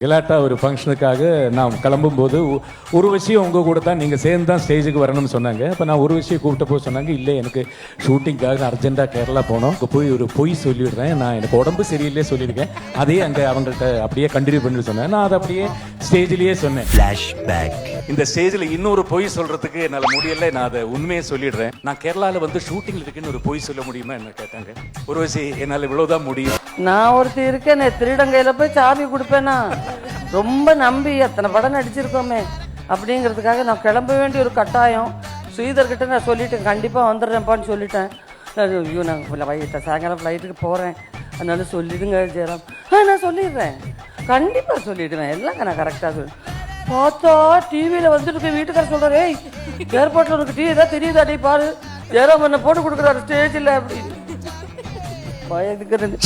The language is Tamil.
கலாட்டா ஒரு ஃபங்க்ஷனுக்காக நான் கிளம்பும்போது ஒரு விஷயம் உங்கள் கூட தான் நீங்கள் சேர்ந்து தான் ஸ்டேஜுக்கு வரணும்னு சொன்னாங்க. அப்போ நான் ஒரு விஷயம் கூப்பிட்ட போது சொன்னாங்க, இல்லை எனக்கு ஷூட்டிங்காக அர்ஜென்ட்டாக கேரளா போனோம், அங்கே போய் ஒரு பொய் சொல்லிவிடுறேன், நான் எனக்கு உடம்பு சரியில்லையே சொல்லியிருக்கேன், அதையே அங்கே அவங்கள்ட்ட அப்படியே கண்டினியூ பண்ணி சொன்னேன். நான் அதை அப்படியே ஸ்டேஜ்லேயே சொன்னேன். ஃப்ளாஷ்பேக். இந்த ஸ்டேஜில் இன்னொரு பொய் சொல்கிறதுக்கு என்னால் முடியலை, நான் அதை உண்மையை சொல்லிடுறேன். நான் கேரளாவில் வந்து ஷூட்டிங்கில் இருக்குன்னு ஒரு பொய் சொல்ல முடியுமா என்ன கேட்டாங்க. ஒரு விஷயம் என்னால் இவ்வளோதான் முடியும். நான் ஒருத்தி இருக்கேனே, திருடங்கையில் போய் சாவி கொடுப்பேனா, ரொம்ப நம்பி அத்தனை படம் நடிச்சிருக்கோமே அப்படிங்கிறதுக்காக நான் கிளம்ப வேண்டிய ஒரு கட்டாயம். ஸ்ரீதர்கிட்ட நான் சொல்லிட்டேன், கண்டிப்பாக வந்துடுறேன்ப்பான்னு சொல்லிட்டேன். ஐயோ நான் சாயங்காலம் ஃப்ளைட்டுக்கு போகிறேன், அதனால சொல்லிடுங்க ஜெயராம். நான் சொல்லிடுறேன், கண்டிப்பாக சொல்லிடுவேன், எல்லாங்க நான் கரெக்டாக சொல்லுவேன். பார்த்தா டிவியில் வந்துட்டு வீட்டுக்கார சொல்கிறேன், ஏய் ஏர்போர்ட்டில் உனக்கு டீ ஏதாவது தெரியுதா, டீ பாரு ஜெயராம் என்ன போட்டு கொடுக்குறாரு ஸ்டேஜில் அப்படின்னு. பயந்துக்கிறது